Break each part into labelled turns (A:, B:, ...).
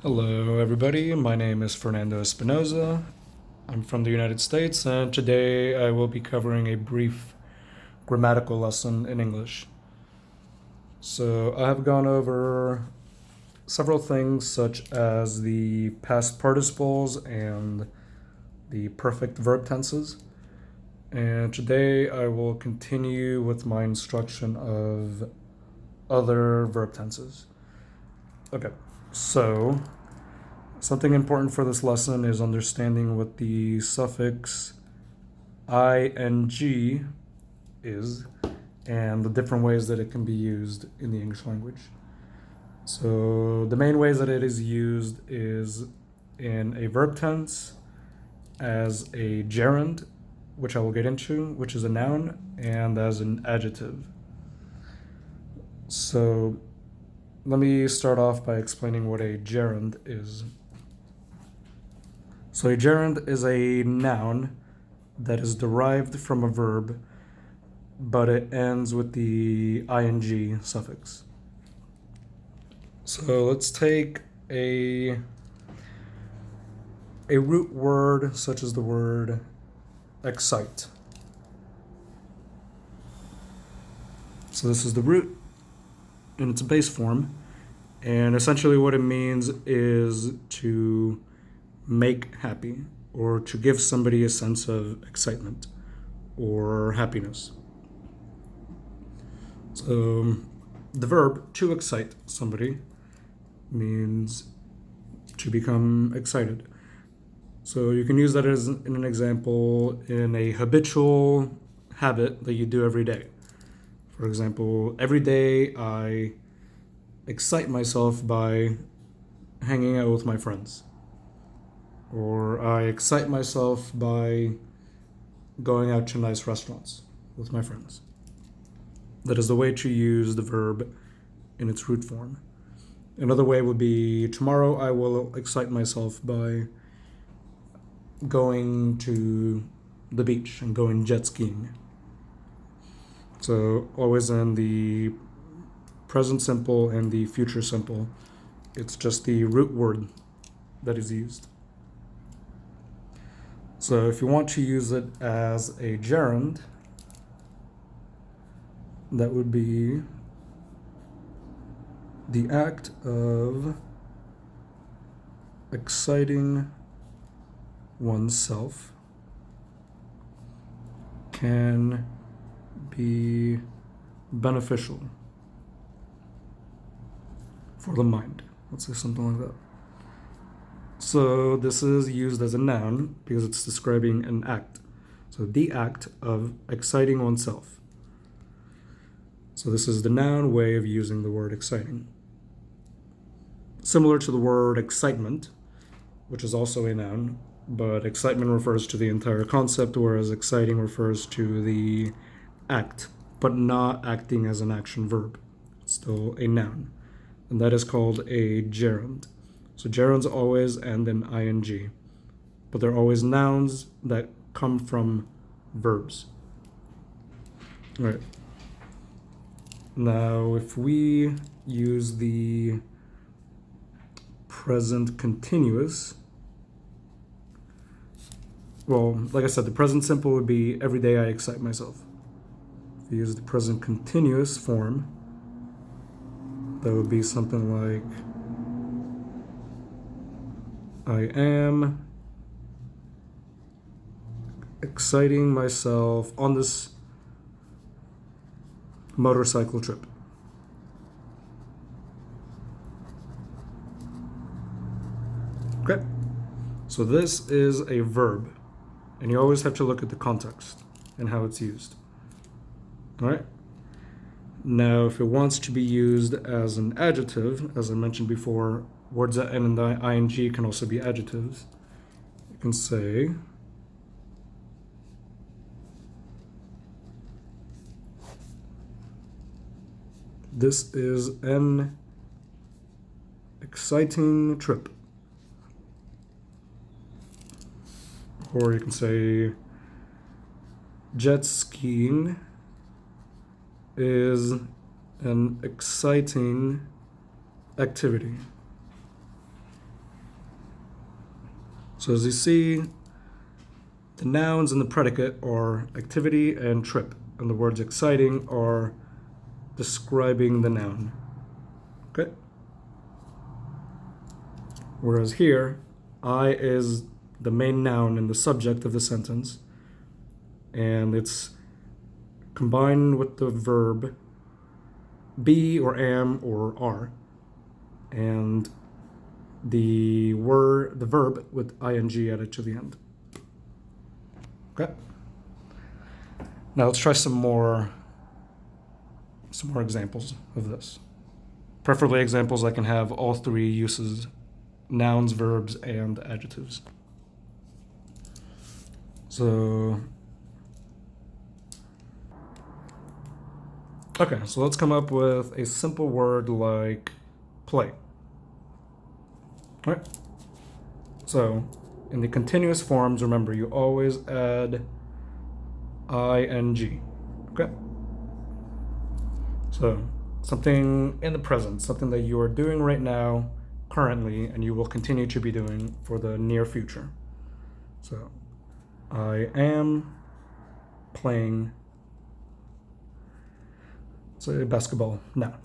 A: Hello, everybody. My name is Fernando Espinoza. I'm from the United States, and today I will be covering a brief grammatical lesson in English. So, I have gone over several things such as the past participles and the perfect verb tenses. And today I will continue with my instruction of other verb tenses. Okay, so something important for this lesson is understanding what the suffix ing is and the different ways that it can be used in the English language. So, the main ways that it is used is in a verb tense, as a gerund, which I will get into, which is a noun, and as an adjective. So, let me start off by explaining what a gerund is. So, a gerund is a noun that is derived from a verb, but it ends with the ing suffix. So let's take a root word such as the word excite. So this is the root in its base form, and essentially what it means is to make happy or to give somebody a sense of excitement or happiness. So the verb to excite somebody means to become excited. So you can use that as in an example in a habitual habit that you do every day. For example, every day I excite myself by hanging out with my friends. Or I excite myself by going out to nice restaurants with my friends. That is the way to use the verb in its root form. Another way would be tomorrow I will excite myself by going to the beach and going jet skiing. So always in the present simple and the future simple, it's just the root word that is used. So if you want to use it as a gerund, that would be the act of exciting oneself can be beneficial for the mind. Let's say something like that. So this is used as a noun because it's describing an act. So the act of exciting oneself. So this is the noun way of using the word exciting. Similar to the word excitement, which is also a noun, but excitement refers to the entire concept, whereas exciting refers to the act, but not acting as an action verb. It's still a noun, and that is called a gerund. So gerunds always end in ing, but they're always nouns that come from verbs. All right. Now, if we use the present continuous, well, like I said, the present simple would be every day I excite myself. If you use the present continuous form, that would be something like I am exciting myself on this motorcycle trip. Okay, so this is a verb, and you always have to look at the context and how it's used. All right. Now, if it wants to be used as an adjective, as I mentioned before, words that end in the ing can also be adjectives. You can say, this is an exciting trip. Or you can say, jet skiing is an exciting activity. So as you see, the nouns and the predicate are activity and trip, and the words exciting are describing the noun. Okay? Whereas here, I is the main noun and the subject of the sentence, and it's combined with the verb be or am or are, and the verb with ing added to the end. Okay. Now let's try some more examples of this. Preferably examples that can have all three uses: nouns, verbs, and adjectives. So let's come up with a simple word like play. All right. So in the continuous forms, remember, you always add ing. Okay. So something in the present, something that you are doing right now, currently, and you will continue to be doing for the near future. So I am playing, say, basketball now.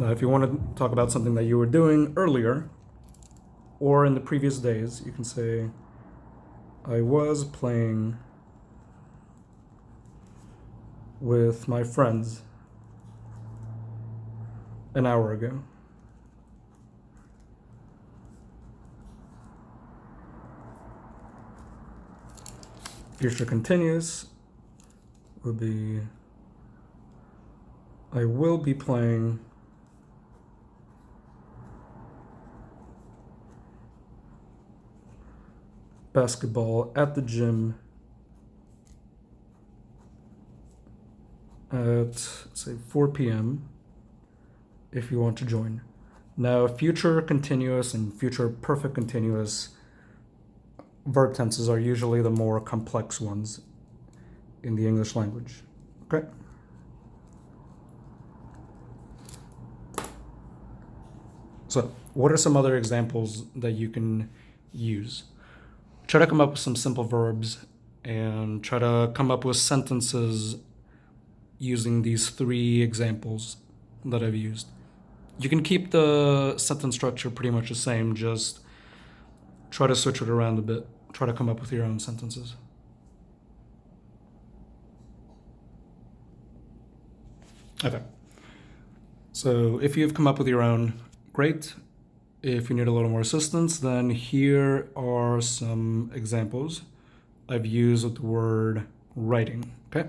A: Now, if you want to talk about something that you were doing earlier or in the previous days, you can say, I was playing with my friends an hour ago. Future continuous would be, I will be playing basketball at the gym at, say, 4 p.m. if you want to join. Now, future continuous and future perfect continuous verb tenses are usually the more complex ones in the English language. Okay? So, what are some other examples that you can use? Try to come up with some simple verbs and try to come up with sentences using these three examples that I've used. You can keep the sentence structure pretty much the same, just try to switch it around a bit. Try to come up with your own sentences. Okay. So if you've come up with your own, great. If you need a little more assistance, then here are some examples I've used with the word writing. Okay.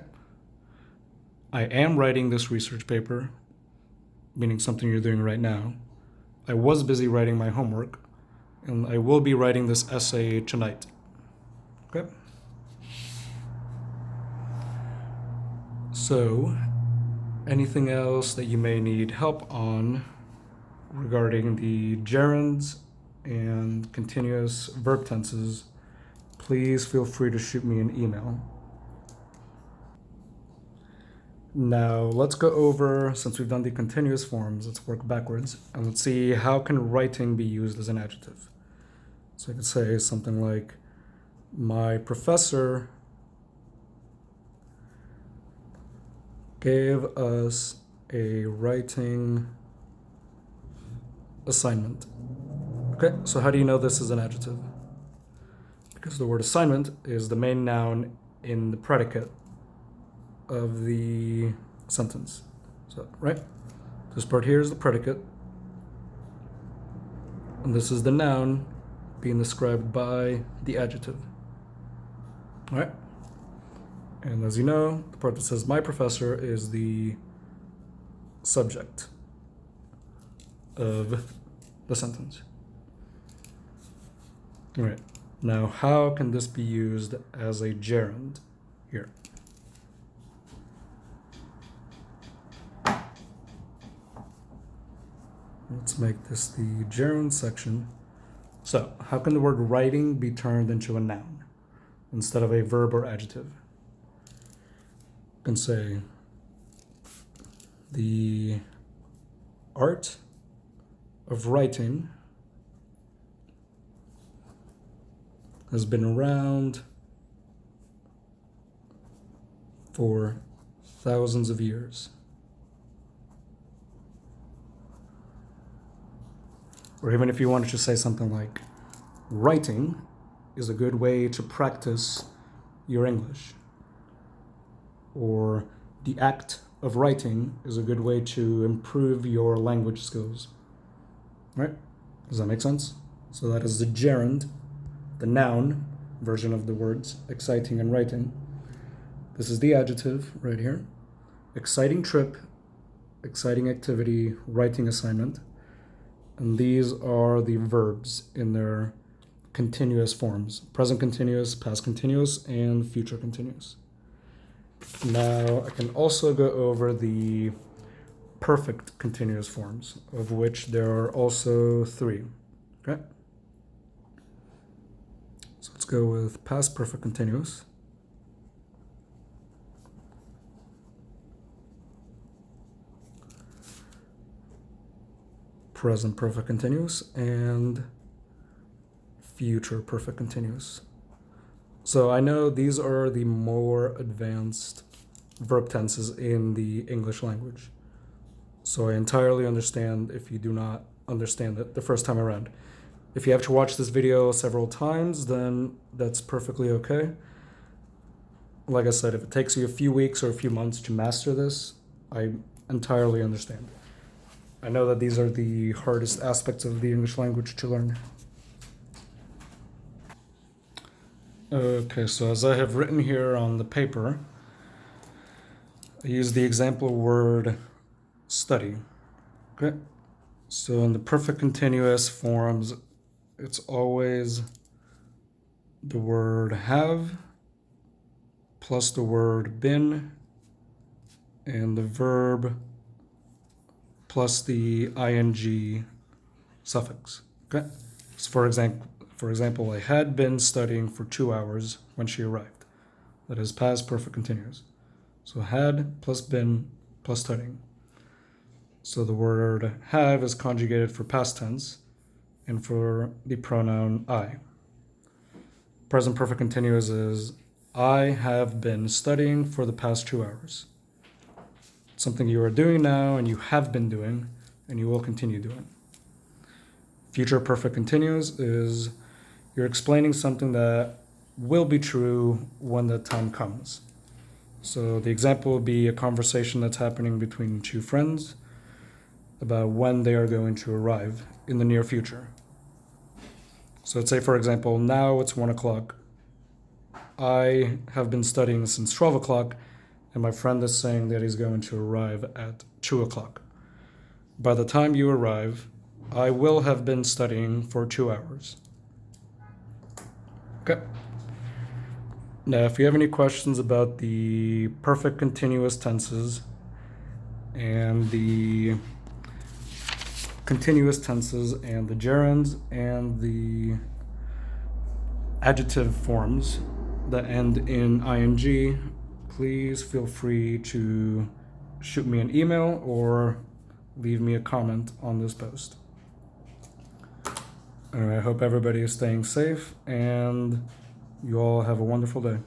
A: I am writing this research paper, meaning something you're doing right now. I was busy writing my homework, and I will be writing this essay tonight. Okay? So, anything else that you may need help on regarding the gerunds and continuous verb tenses, please feel free to shoot me an email. Now let's go over, since we've done the continuous forms, let's work backwards and let's see how can writing be used as an adjective. So I could say something like, my professor gave us a writing assignment. Okay, so how do you know this is an adjective? Because the word assignment is the main noun in the predicate of the sentence. So, right? This part here is the predicate, and this is the noun being described by the adjective. All right? And as you know, the part that says my professor is the subject of the sentence. All right. Now, how can this be used as a gerund here? Let's make this the gerund section. So, how can the word writing be turned into a noun instead of a verb or adjective? You can say the art of writing has been around for thousands of years. Or even if you wanted to say something like, writing is a good way to practice your English. Or the act of writing is a good way to improve your language skills. Right? Does that make sense? So that is the gerund, the noun version of the words exciting and writing. This is the adjective right here. Exciting trip, exciting activity, writing assignment. And these are the verbs in their continuous forms: present continuous, past continuous, and future continuous. Now I can also go over the perfect continuous forms, of which there are also 3. Okay? So let's go with past perfect continuous. Present perfect continuous, and future perfect continuous. So I know these are the more advanced verb tenses in the English language. So I entirely understand if you do not understand it the first time around. If you have to watch this video several times, then that's perfectly okay. Like I said, if it takes you a few weeks or a few months to master this, I entirely understand. I know that these are the hardest aspects of the English language to learn. Okay, so as I have written here on the paper, I use the example word study. Okay, so in the perfect continuous forms, it's always the word have plus the word been and the verb plus the ing suffix. Okay, so for example, I had been studying for 2 hours when she arrived. That is past perfect continuous. So had plus been plus studying. So the word have is conjugated for past tense and for the pronoun I. Present perfect continuous is I have been studying for the past 2 hours. It's something you are doing now and you have been doing and you will continue doing. Future perfect continuous is you're explaining something that will be true when the time comes. So the example would be a conversation that's happening between 2 friends about when they are going to arrive in the near future. So let's say, for example, now it's 1 o'clock. I have been studying since 12 o'clock, and my friend is saying that he's going to arrive at 2 o'clock. By the time you arrive, I will have been studying for 2 hours. Okay. Now, if you have any questions about the perfect continuous tenses and the continuous tenses and the gerunds and the adjective forms that end in ing, please feel free to shoot me an email or leave me a comment on this post. I hope everybody is staying safe and you all have a wonderful day.